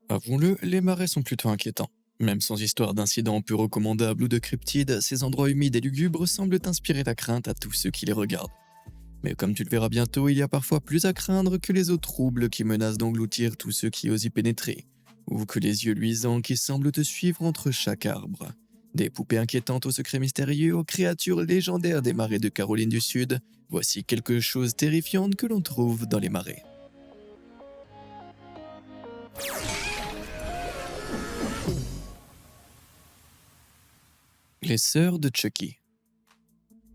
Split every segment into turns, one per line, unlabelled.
Avouons-le, les marais sont plutôt inquiétants. Même sans histoire d'incidents peu recommandables ou de cryptides, ces endroits humides et lugubres semblent inspirer la crainte à tous ceux qui les regardent. Mais comme tu le verras bientôt, il y a parfois plus à craindre que les eaux troubles qui menacent d'engloutir tous ceux qui osent y pénétrer, ou que les yeux luisants qui semblent te suivre entre chaque arbre. Des poupées inquiétantes aux secrets mystérieux, aux créatures légendaires des marais de Caroline du Sud, voici quelque chose terrifiante que l'on trouve dans les marais. Les sœurs de Chucky.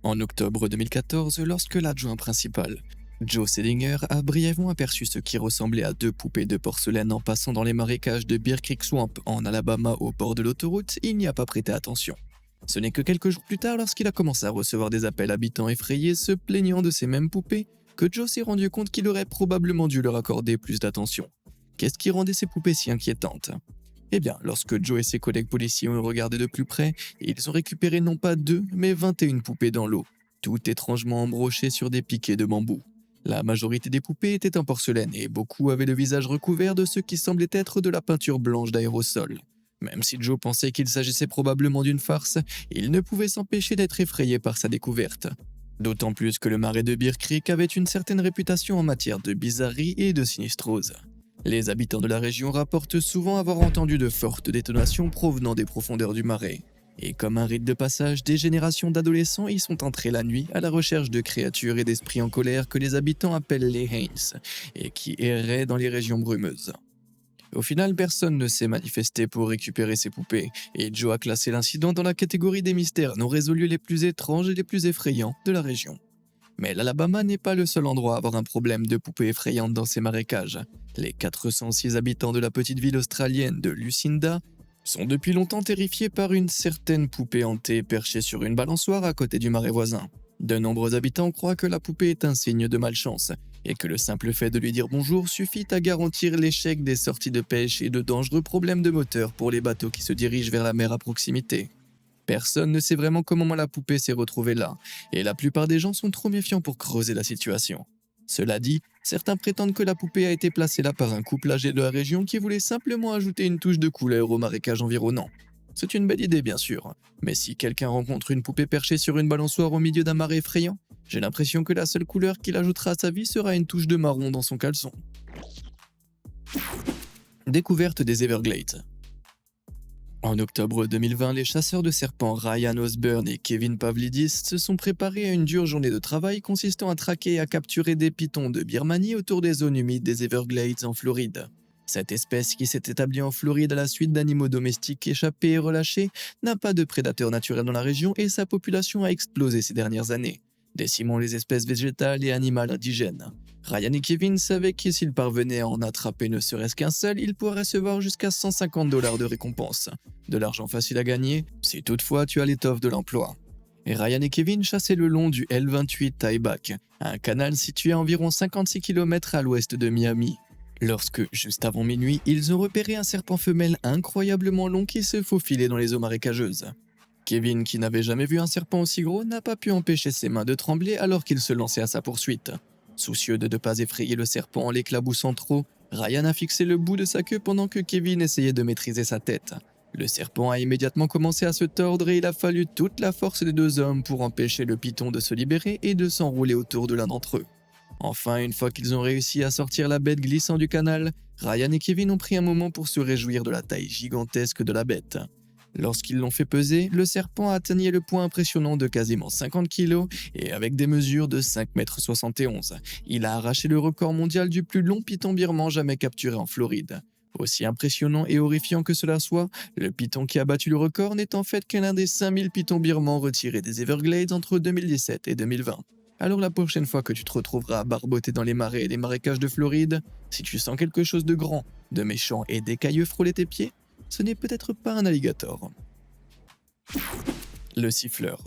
En octobre 2014, lorsque l'adjoint principal, Joe Selinger, a brièvement aperçu ce qui ressemblait à deux poupées de porcelaine en passant dans les marécages de Bear Creek Swamp en Alabama au bord de l'autoroute, il n'y a pas prêté attention. Ce n'est que quelques jours plus tard, lorsqu'il a commencé à recevoir des appels habitants effrayés se plaignant de ces mêmes poupées, que Joe s'est rendu compte qu'il aurait probablement dû leur accorder plus d'attention. Qu'est-ce qui rendait ces poupées si inquiétantes? Eh bien, lorsque Joe et ses collègues policiers ont regardé de plus près, ils ont récupéré non pas deux, mais 21 poupées dans l'eau, toutes étrangement embrochées sur des piquets de bambou. La majorité des poupées étaient en porcelaine et beaucoup avaient le visage recouvert de ce qui semblait être de la peinture blanche d'aérosol. Même si Joe pensait qu'il s'agissait probablement d'une farce, il ne pouvait s'empêcher d'être effrayé par sa découverte. D'autant plus que le marais de Bear Creek avait une certaine réputation en matière de bizarrerie et de sinistrose. Les habitants de la région rapportent souvent avoir entendu de fortes détonations provenant des profondeurs du marais. Et comme un rite de passage, des générations d'adolescents y sont entrés la nuit à la recherche de créatures et d'esprits en colère que les habitants appellent les Haines, et qui erraient dans les régions brumeuses. Au final, personne ne s'est manifesté pour récupérer ces poupées, et Joe a classé l'incident dans la catégorie des mystères non résolus les plus étranges et les plus effrayants de la région. Mais l'Alabama n'est pas le seul endroit à avoir un problème de poupées effrayantes dans ses marécages. Les 406 habitants de la petite ville australienne de Lucinda sont depuis longtemps terrifiés par une certaine poupée hantée perchée sur une balançoire à côté du marais voisin. De nombreux habitants croient que la poupée est un signe de malchance, et que le simple fait de lui dire bonjour suffit à garantir l'échec des sorties de pêche et de dangereux problèmes de moteur pour les bateaux qui se dirigent vers la mer à proximité. Personne ne sait vraiment comment la poupée s'est retrouvée là, et la plupart des gens sont trop méfiants pour creuser la situation. Cela dit, certains prétendent que la poupée a été placée là par un couple âgé de la région qui voulait simplement ajouter une touche de couleur au marécage environnant. C'est une belle idée bien sûr, mais si quelqu'un rencontre une poupée perchée sur une balançoire au milieu d'un marais effrayant, j'ai l'impression que la seule couleur qu'il ajoutera à sa vie sera une touche de marron dans son caleçon. Découverte des Everglades. En octobre 2020, les chasseurs de serpents Ryan Osborne et Kevin Pavlidis se sont préparés à une dure journée de travail consistant à traquer et à capturer des pythons de Birmanie autour des zones humides des Everglades en Floride. Cette espèce, qui s'est établie en Floride à la suite d'animaux domestiques échappés et relâchés, n'a pas de prédateurs naturels dans la région et sa population a explosé ces dernières années, décimant les espèces végétales et animales indigènes. Ryan et Kevin savaient que s'ils parvenaient à en attraper ne serait-ce qu'un seul, ils pourraient recevoir jusqu'à 150 dollars de récompense. De l'argent facile à gagner, si toutefois tu as l'étoffe de l'emploi. Et Ryan et Kevin chassaient le long du L28 Tieback, un canal situé à environ 56 km à l'ouest de Miami. Lorsque, juste avant minuit, ils ont repéré un serpent femelle incroyablement long qui se faufilait dans les eaux marécageuses. Kevin, qui n'avait jamais vu un serpent aussi gros, n'a pas pu empêcher ses mains de trembler alors qu'il se lançait à sa poursuite. Soucieux de ne pas effrayer le serpent en l'éclaboussant trop, Ryan a fixé le bout de sa queue pendant que Kevin essayait de maîtriser sa tête. Le serpent a immédiatement commencé à se tordre et il a fallu toute la force des deux hommes pour empêcher le python de se libérer et de s'enrouler autour de l'un d'entre eux. Enfin, une fois qu'ils ont réussi à sortir la bête glissant du canal, Ryan et Kevin ont pris un moment pour se réjouir de la taille gigantesque de la bête. Lorsqu'ils l'ont fait peser, le serpent atteignait le poids impressionnant de quasiment 50 kg et avec des mesures de 5,71 m. Il a arraché le record mondial du plus long python birman jamais capturé en Floride. Aussi impressionnant et horrifiant que cela soit, le python qui a battu le record n'est en fait qu'un des 5000 pythons birmans retirés des Everglades entre 2017 et 2020. Alors la prochaine fois que tu te retrouveras à barboter dans les marais et les marécages de Floride, si tu sens quelque chose de grand, de méchant et d'écailleux frôler tes pieds, ce n'est peut-être pas un alligator. Le siffleur.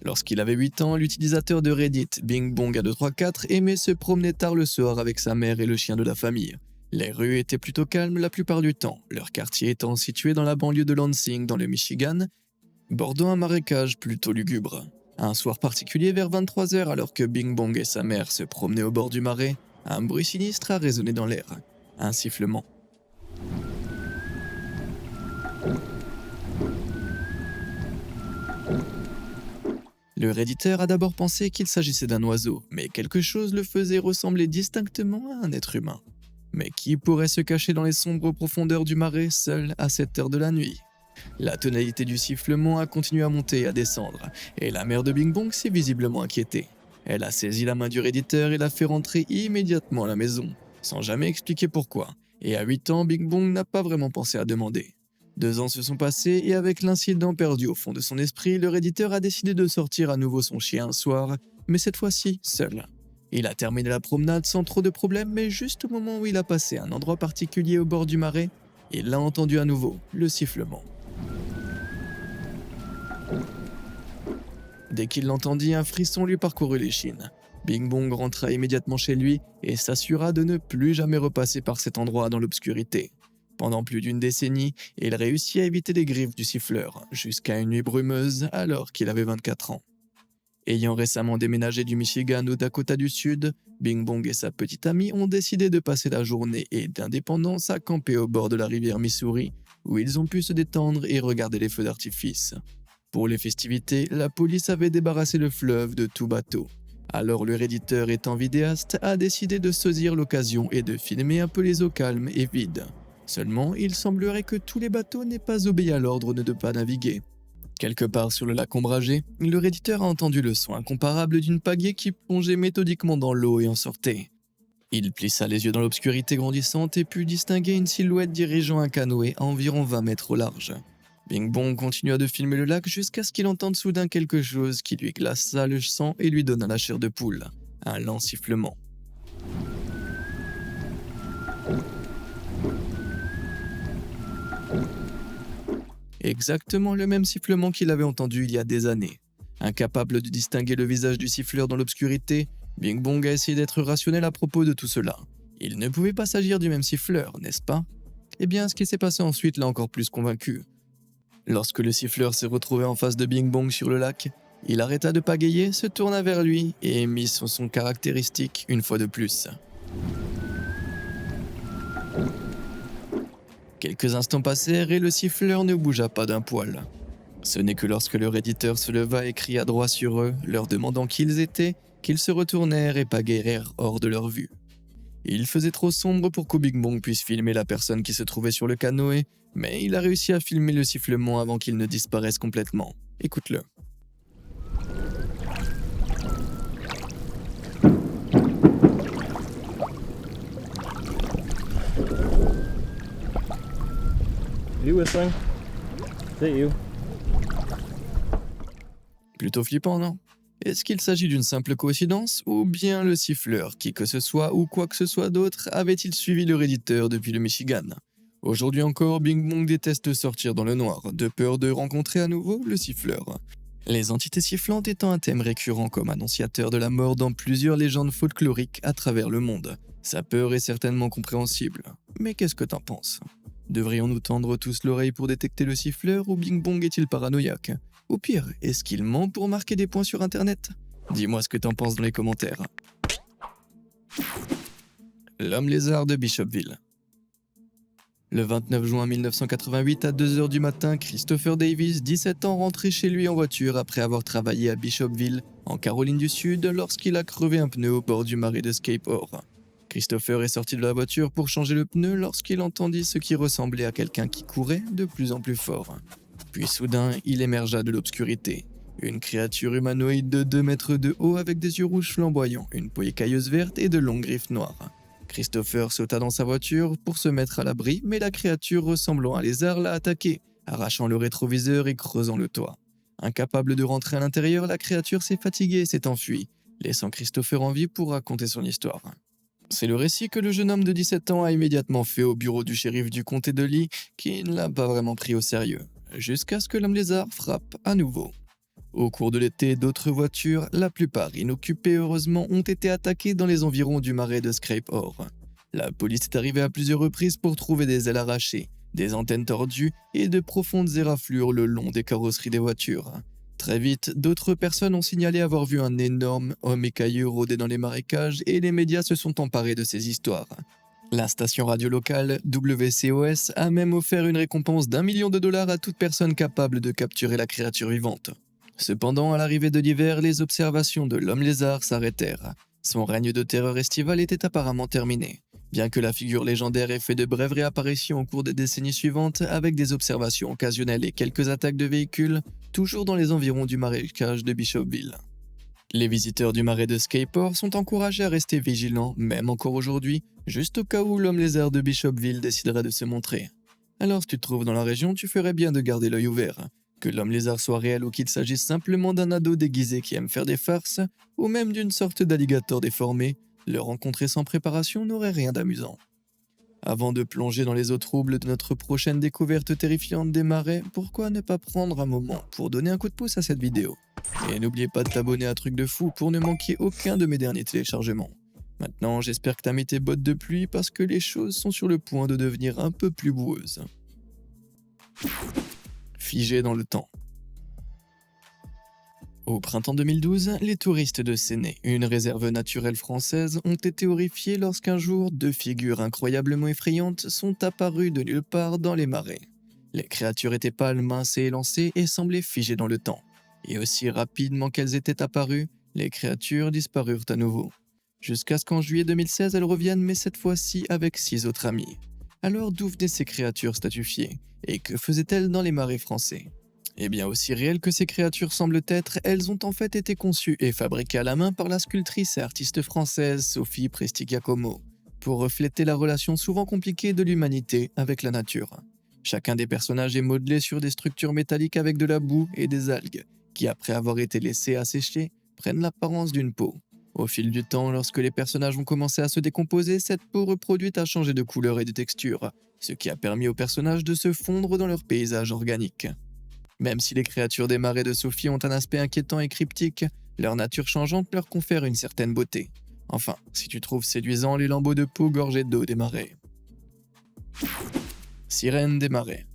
Lorsqu'il avait 8 ans, l'utilisateur de Reddit Bing Bong A234 aimait se promener tard le soir avec sa mère et le chien de la famille. Les rues étaient plutôt calmes la plupart du temps, leur quartier étant situé dans la banlieue de Lansing dans le Michigan, bordant un marécage plutôt lugubre. Un soir particulier vers 23 h, alors que Bing Bong et sa mère se promenaient au bord du marais, un bruit sinistre a résonné dans l'air. Un sifflement. Le Redditeur a d'abord pensé qu'il s'agissait d'un oiseau, mais quelque chose le faisait ressembler distinctement à un être humain. Mais qui pourrait se cacher dans les sombres profondeurs du marais seul à cette heure de la nuit? La tonalité du sifflement a continué à monter et à descendre, et la mère de Bing Bong s'est visiblement inquiétée. Elle a saisi la main du Redditeur et l'a fait rentrer immédiatement à la maison, sans jamais expliquer pourquoi. Et à 8 ans, Bing Bong n'a pas vraiment pensé à demander. 2 ans se sont passés et avec l'incident perdu au fond de son esprit, le Redditeur a décidé de sortir à nouveau son chien un soir, mais cette fois-ci seul. Il a terminé la promenade sans trop de problèmes, mais juste au moment où il a passé un endroit particulier au bord du marais, il a entendu à nouveau le sifflement. Dès qu'il l'entendit, un frisson lui parcourut l'échine. Bing Bong rentra immédiatement chez lui et s'assura de ne plus jamais repasser par cet endroit dans l'obscurité. Pendant plus d'une décennie, il réussit à éviter les griffes du siffleur, jusqu'à une nuit brumeuse alors qu'il avait 24 ans. Ayant récemment déménagé du Michigan au Dakota du Sud, Bing Bong et sa petite amie ont décidé de passer la journée et d'indépendance à camper au bord de la rivière Missouri, où ils ont pu se détendre et regarder les feux d'artifice. Pour les festivités, la police avait débarrassé le fleuve de tout bateau. Alors le Redditeur, étant vidéaste, a décidé de saisir l'occasion et de filmer un peu les eaux calmes et vides. Seulement, il semblerait que tous les bateaux n'aient pas obéi à l'ordre de ne pas naviguer. Quelque part sur le lac ombragé, le Redditeur a entendu le son incomparable d'une pagaie qui plongeait méthodiquement dans l'eau et en sortait. Il plissa les yeux dans l'obscurité grandissante et put distinguer une silhouette dirigeant un canoë à environ 20 mètres au large. Bing Bong continua de filmer le lac jusqu'à ce qu'il entende soudain quelque chose qui lui glaça le sang et lui donna la chair de poule. Un lent sifflement. Exactement le même sifflement qu'il avait entendu il y a des années. Incapable de distinguer le visage du siffleur dans l'obscurité, Bing Bong a essayé d'être rationnel à propos de tout cela. Il ne pouvait pas s'agir du même siffleur, n'est-ce pas? Eh bien, ce qui s'est passé ensuite l'a encore plus convaincu. Lorsque le siffleur s'est retrouvé en face de Bing Bong sur le lac, il arrêta de pagayer, se tourna vers lui et émit son son caractéristique une fois de plus. Quelques instants passèrent et le siffleur ne bougea pas d'un poil. Ce n'est que lorsque le Redditeur se leva et cria droit sur eux, leur demandant qui ils étaient, qu'ils se retournèrent et pagayèrent hors de leur vue. Il faisait trop sombre pour que Bing Bong puisse filmer la personne qui se trouvait sur le canoë, mais il a réussi à filmer le sifflement avant qu'il ne disparaisse complètement. Écoute-le.
You whistling? Is it you?
Plutôt flippant, non? Est-ce qu'il s'agit d'une simple coïncidence, ou bien le siffleur, qui que ce soit ou quoi que ce soit d'autre, avait-il suivi le Redditeur depuis le Michigan? Aujourd'hui encore, Bing Bong déteste sortir dans le noir, de peur de rencontrer à nouveau le siffleur. Les entités sifflantes étant un thème récurrent comme annonciateur de la mort dans plusieurs légendes folkloriques à travers le monde. Sa peur est certainement compréhensible. Mais qu'est-ce que t'en penses? Devrions-nous tendre tous l'oreille pour détecter le siffleur ou Bing Bong est-il paranoïaque? Ou pire, est-ce qu'il ment pour marquer des points sur internet? Dis-moi ce que t'en penses dans les commentaires. L'homme lézard de Bishopville. Le 29 juin 1988 à 2h du matin, Christopher Davis, 17 ans, rentrait chez lui en voiture après avoir travaillé à Bishopville, en Caroline du Sud, lorsqu'il a crevé un pneu au bord du marais de Scape Ore. Christopher est sorti de la voiture pour changer le pneu lorsqu'il entendit ce qui ressemblait à quelqu'un qui courait de plus en plus fort. Puis soudain, il émergea de l'obscurité. Une créature humanoïde de 2 mètres de haut avec des yeux rouges flamboyants, une peau écailleuse verte et de longues griffes noires. Christopher sauta dans sa voiture pour se mettre à l'abri, mais la créature ressemblant à un lézard l'a attaqué, arrachant le rétroviseur et creusant le toit. Incapable de rentrer à l'intérieur, la créature s'est fatiguée et s'est enfuie, laissant Christopher en vie pour raconter son histoire. C'est le récit que le jeune homme de 17 ans a immédiatement fait au bureau du shérif du comté de Lee, qui ne l'a pas vraiment pris au sérieux, jusqu'à ce que l'homme lézard frappe à nouveau. Au cours de l'été, d'autres voitures, la plupart inoccupées heureusement, ont été attaquées dans les environs du marais de Scape Ore. La police est arrivée à plusieurs reprises pour trouver des ailes arrachées, des antennes tordues et de profondes éraflures le long des carrosseries des voitures. Très vite, d'autres personnes ont signalé avoir vu un énorme homme écailleux rôder dans les marécages et les médias se sont emparés de ces histoires. La station radio locale WCOS a même offert une récompense d'1 million de dollars à toute personne capable de capturer la créature vivante. Cependant, à l'arrivée de l'hiver, les observations de l'homme lézard s'arrêtèrent. Son règne de terreur estival était apparemment terminé, bien que la figure légendaire ait fait de brèves réapparitions au cours des décennies suivantes avec des observations occasionnelles et quelques attaques de véhicules, toujours dans les environs du marécage de Bishopville. Les visiteurs du marais de Skyport sont encouragés à rester vigilants, même encore aujourd'hui, juste au cas où l'homme lézard de Bishopville déciderait de se montrer. Alors si tu te trouves dans la région, tu ferais bien de garder l'œil ouvert. Que l'homme lézard soit réel ou qu'il s'agisse simplement d'un ado déguisé qui aime faire des farces, ou même d'une sorte d'alligator déformé, le rencontrer sans préparation n'aurait rien d'amusant. Avant de plonger dans les eaux troubles de notre prochaine découverte terrifiante des marais, pourquoi ne pas prendre un moment pour donner un coup de pouce à cette vidéo? Et n'oubliez pas de t'abonner à Truc de Fou pour ne manquer aucun de mes derniers téléchargements. Maintenant, j'espère que t'as mis tes bottes de pluie parce que les choses sont sur le point de devenir un peu plus boueuses. Figé dans le temps. Au printemps 2012, les touristes de Séné, une réserve naturelle française, ont été horrifiés lorsqu'un jour, deux figures incroyablement effrayantes sont apparues de nulle part dans les marais. Les créatures étaient pâles, minces et élancées et semblaient figées dans le temps. Et aussi rapidement qu'elles étaient apparues, les créatures disparurent à nouveau. Jusqu'à ce qu'en juillet 2016, elles reviennent, mais cette fois-ci avec 6 autres amis. Alors d'où venaient ces créatures statufiées? Et que faisaient-elles dans les marais français? Eh bien, aussi réelles que ces créatures semblent être, elles ont en fait été conçues et fabriquées à la main par la sculptrice et artiste française Sophie Prestigiacomo, pour refléter la relation souvent compliquée de l'humanité avec la nature. Chacun des personnages est modelé sur des structures métalliques avec de la boue et des algues, qui après avoir été laissées assécher, prennent l'apparence d'une peau. Au fil du temps, lorsque les personnages ont commencé à se décomposer, cette peau reproduite a changé de couleur et de texture, ce qui a permis aux personnages de se fondre dans leur paysage organique. Même si les créatures des marais de Sophie ont un aspect inquiétant et cryptique, leur nature changeante leur confère une certaine beauté. Enfin, si tu trouves séduisants les lambeaux de peau gorgés d'eau des marais. Sirène des marais.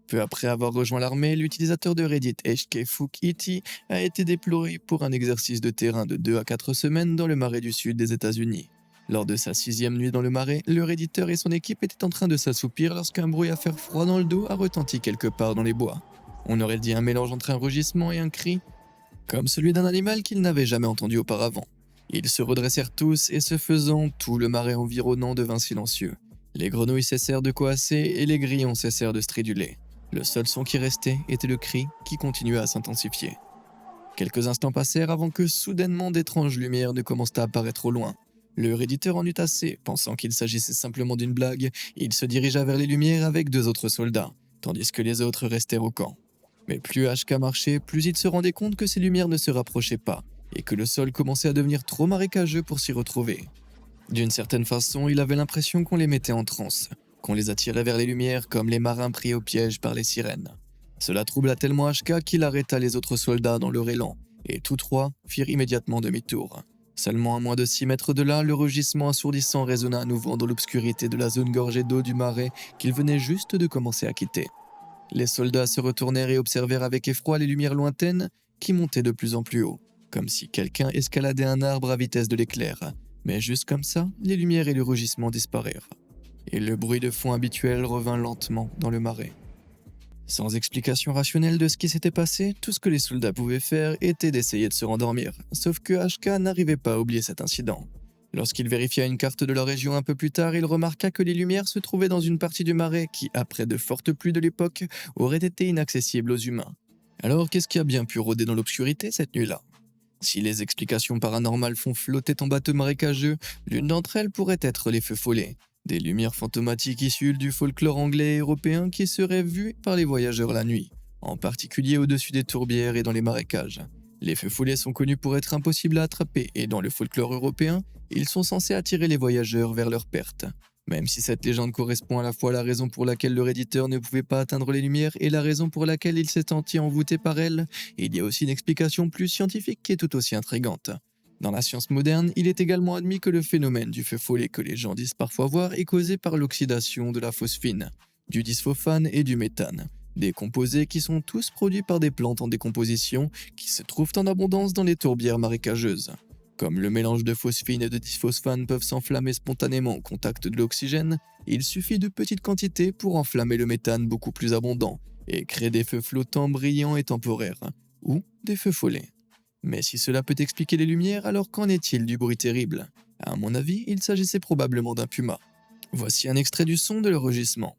Peu après avoir rejoint l'armée, l'utilisateur de Reddit HKFookET a été déployé pour un exercice de terrain de 2 à 4 semaines dans le marais du sud des États-Unis. Lors de sa 6e nuit dans le marais, le redditeur et son équipe étaient en train de s'assoupir lorsqu'un bruit à faire froid dans le dos a retenti quelque part dans les bois. On aurait dit un mélange entre un rugissement et un cri, comme celui d'un animal qu'ils n'avaient jamais entendu auparavant. Ils se redressèrent tous et ce faisant, tout le marais environnant devint silencieux. Les grenouilles cessèrent de coasser et les grillons cessèrent de striduler. Le seul son qui restait était le cri qui continuait à s'intensifier. Quelques instants passèrent avant que soudainement d'étranges lumières ne commencent à apparaître au loin. Le redditeur en eut assez, pensant qu'il s'agissait simplement d'une blague, il se dirigea vers les lumières avec 2 autres soldats, tandis que les autres restèrent au camp. Mais plus HK marchait, plus il se rendait compte que ces lumières ne se rapprochaient pas, et que le sol commençait à devenir trop marécageux pour s'y retrouver. D'une certaine façon, il avait l'impression qu'on les mettait en transe, qu'on les attirait vers les lumières comme les marins pris au piège par les sirènes. Cela troubla tellement HK qu'il arrêta les autres soldats dans leur élan, et tous 3 firent immédiatement demi-tour. Seulement à moins de 6 mètres de là, le rugissement assourdissant résonna à nouveau dans l'obscurité de la zone gorgée d'eau du marais qu'ils venaient juste de commencer à quitter. Les soldats se retournèrent et observèrent avec effroi les lumières lointaines qui montaient de plus en plus haut, comme si quelqu'un escaladait un arbre à vitesse de l'éclair. Mais juste comme ça, les lumières et le rugissement disparurent. Et le bruit de fond habituel revint lentement dans le marais. Sans explication rationnelle de ce qui s'était passé, tout ce que les soldats pouvaient faire était d'essayer de se rendormir, sauf que HK n'arrivait pas à oublier cet incident. Lorsqu'il vérifia une carte de la région un peu plus tard, il remarqua que les lumières se trouvaient dans une partie du marais qui, après de fortes pluies de l'époque, aurait été inaccessible aux humains. Alors qu'est-ce qui a bien pu rôder dans l'obscurité cette nuit-là? Si les explications paranormales font flotter ton bateau marécageux, l'une d'entre elles pourrait être les feux follets, des lumières fantomatiques issues du folklore anglais et européen qui seraient vues par les voyageurs la nuit, en particulier au-dessus des tourbières et dans les marécages. Les feux follets sont connus pour être impossibles à attraper et dans le folklore européen, ils sont censés attirer les voyageurs vers leur perte. Même si cette légende correspond à la fois à la raison pour laquelle le redditeur ne pouvait pas atteindre les lumières et la raison pour laquelle il s'est senti envoûté par elles, il y a aussi une explication plus scientifique qui est tout aussi intrigante. Dans la science moderne, il est également admis que le phénomène du feu follet que les gens disent parfois voir est causé par l'oxydation de la phosphine, du dysphosphane et du méthane, des composés qui sont tous produits par des plantes en décomposition qui se trouvent en abondance dans les tourbières marécageuses. Comme le mélange de phosphine et de dysphosphane peuvent s'enflammer spontanément au contact de l'oxygène, il suffit de petites quantités pour enflammer le méthane beaucoup plus abondant et créer des feux flottants brillants et temporaires, ou des feux follets. Mais si cela peut expliquer les lumières, alors qu'en est-il du bruit terrible? À mon avis, il s'agissait probablement d'un puma. Voici un extrait du son de leur rugissement.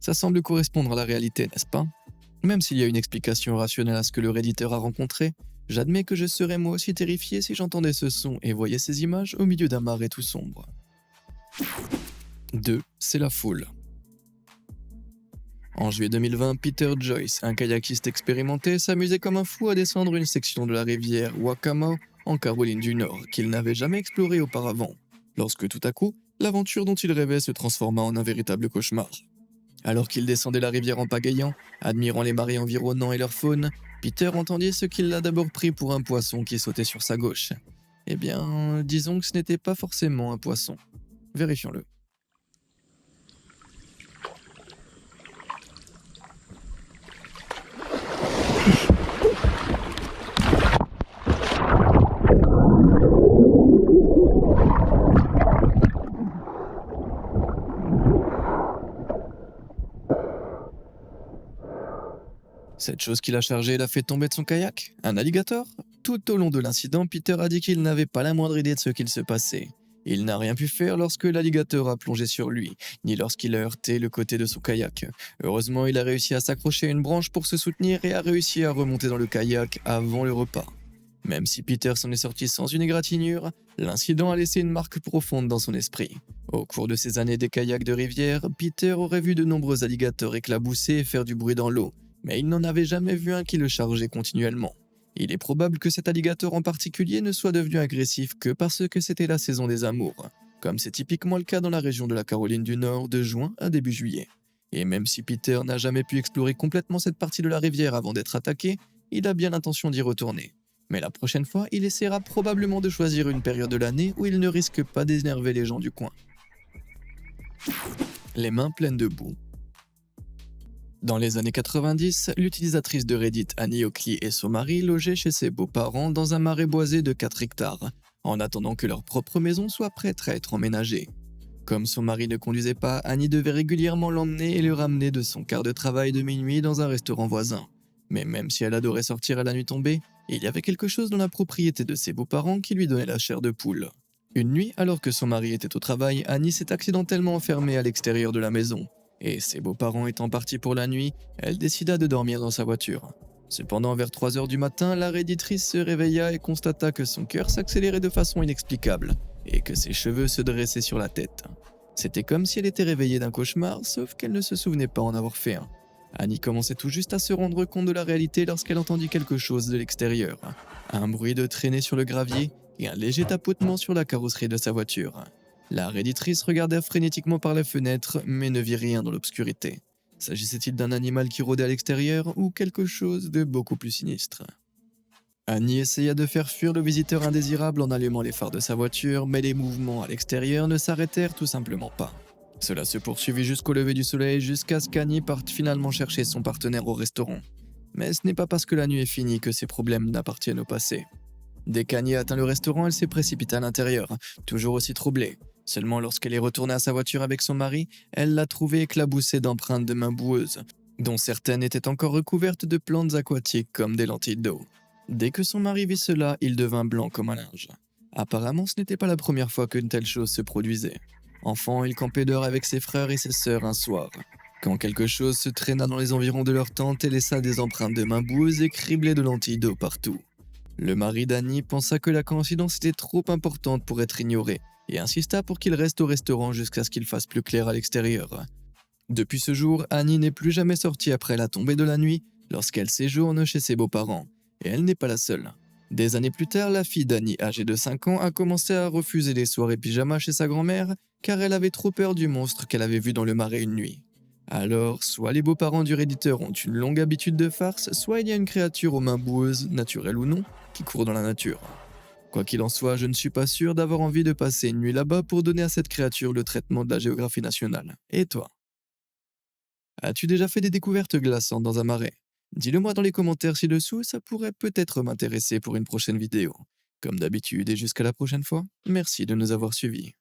Ça semble correspondre à la réalité, n'est-ce pas? Même s'il y a une explication rationnelle à ce que le Redditeur a rencontré, j'admets que je serais moi aussi terrifié si j'entendais ce son et voyais ces images au milieu d'un marais tout sombre. 2. C'est la foule. En juillet 2020, Peter Joyce, un kayakiste expérimenté, s'amusait comme un fou à descendre une section de la rivière Waccamaw en Caroline du Nord qu'il n'avait jamais explorée auparavant, lorsque tout à coup, l'aventure dont il rêvait se transforma en un véritable cauchemar. Alors qu'il descendait la rivière en pagayant, admirant les marées environnants et leur faune, Peter entendit ce qu'il l'a d'abord pris pour un poisson qui sautait sur sa gauche. Eh bien, disons que ce n'était pas forcément un poisson. Vérifions-le. Cette chose qui l'a chargé l'a fait tomber de son kayak? Un alligator? Tout au long de l'incident, Peter a dit qu'il n'avait pas la moindre idée de ce qu'il se passait. Il n'a rien pu faire lorsque l'alligator a plongé sur lui, ni lorsqu'il a heurté le côté de son kayak. Heureusement, il a réussi à s'accrocher à une branche pour se soutenir et a réussi à remonter dans le kayak avant le repas. Même si Peter s'en est sorti sans une égratignure, l'incident a laissé une marque profonde dans son esprit. Au cours de ses années des kayaks de rivière, Peter aurait vu de nombreux alligators éclabousser et faire du bruit dans l'eau, mais il n'en avait jamais vu un qui le chargeait continuellement. Il est probable que cet alligator en particulier ne soit devenu agressif que parce que c'était la saison des amours, comme c'est typiquement le cas dans la région de la Caroline du Nord de juin à début juillet. Et même si Peter n'a jamais pu explorer complètement cette partie de la rivière avant d'être attaqué, il a bien l'intention d'y retourner. Mais la prochaine fois, il essaiera probablement de choisir une période de l'année où il ne risque pas d'énerver les gens du coin. Les mains pleines de boue. Dans les années 90, l'utilisatrice de Reddit Annie Oakley et son mari logeaient chez ses beaux-parents dans un marais boisé de 4 hectares, en attendant que leur propre maison soit prête à être emménagée. Comme son mari ne conduisait pas, Annie devait régulièrement l'emmener et le ramener de son quart de travail de minuit dans un restaurant voisin. Mais même si elle adorait sortir à la nuit tombée, il y avait quelque chose dans la propriété de ses beaux-parents qui lui donnait la chair de poule. Une nuit, alors que son mari était au travail, Annie s'est accidentellement enfermée à l'extérieur de la maison. Et ses beaux-parents étant partis pour la nuit, elle décida de dormir dans sa voiture. Cependant, vers 3 heures du matin, la redditrice se réveilla et constata que son cœur s'accélérait de façon inexplicable, et que ses cheveux se dressaient sur la tête. C'était comme si elle était réveillée d'un cauchemar, sauf qu'elle ne se souvenait pas en avoir fait un. Annie commençait tout juste à se rendre compte de la réalité lorsqu'elle entendit quelque chose de l'extérieur. Un bruit de traînée sur le gravier et un léger tapotement sur la carrosserie de sa voiture. La redditrice regardait frénétiquement par la fenêtre, mais ne vit rien dans l'obscurité. S'agissait-il d'un animal qui rôdait à l'extérieur ou quelque chose de beaucoup plus sinistre? Annie essaya de faire fuir le visiteur indésirable en allumant les phares de sa voiture, mais les mouvements à l'extérieur ne s'arrêtèrent tout simplement pas. Cela se poursuivit jusqu'au lever du soleil, jusqu'à ce qu'Annie parte finalement chercher son partenaire au restaurant. Mais ce n'est pas parce que la nuit est finie que ses problèmes n'appartiennent au passé. Dès qu'Annie atteint le restaurant, elle s'est précipitée à l'intérieur, toujours aussi troublée. Seulement lorsqu'elle est retournée à sa voiture avec son mari, elle l'a trouvé éclaboussée d'empreintes de mains boueuses, dont certaines étaient encore recouvertes de plantes aquatiques comme des lentilles d'eau. Dès que son mari vit cela, il devint blanc comme un linge. Apparemment, ce n'était pas la première fois qu'une telle chose se produisait. Enfant, il campait dehors avec ses frères et ses sœurs un soir, quand quelque chose se traîna dans les environs de leur tente et laissa des empreintes de mains boueuses et criblées de lentilles d'eau partout. Le mari d'Annie pensa que la coïncidence était trop importante pour être ignorée et insista pour qu'il reste au restaurant jusqu'à ce qu'il fasse plus clair à l'extérieur. Depuis ce jour, Annie n'est plus jamais sortie après la tombée de la nuit lorsqu'elle séjourne chez ses beaux-parents, et elle n'est pas la seule. Des années plus tard, la fille d'Annie, âgée de 5 ans, a commencé à refuser les soirées pyjama chez sa grand-mère car elle avait trop peur du monstre qu'elle avait vu dans le marais une nuit. Alors, soit les beaux-parents du redditeur ont une longue habitude de farce, soit il y a une créature aux mains boueuses, naturelle ou non, qui court dans la nature. Quoi qu'il en soit, je ne suis pas sûr d'avoir envie de passer une nuit là-bas pour donner à cette créature le traitement de la géographie nationale. Et toi ? As-tu déjà fait des découvertes glaçantes dans un marais? Dis-le moi dans les commentaires ci-dessous, ça pourrait peut-être m'intéresser pour une prochaine vidéo. Comme d'habitude et jusqu'à la prochaine fois, merci de nous avoir suivis.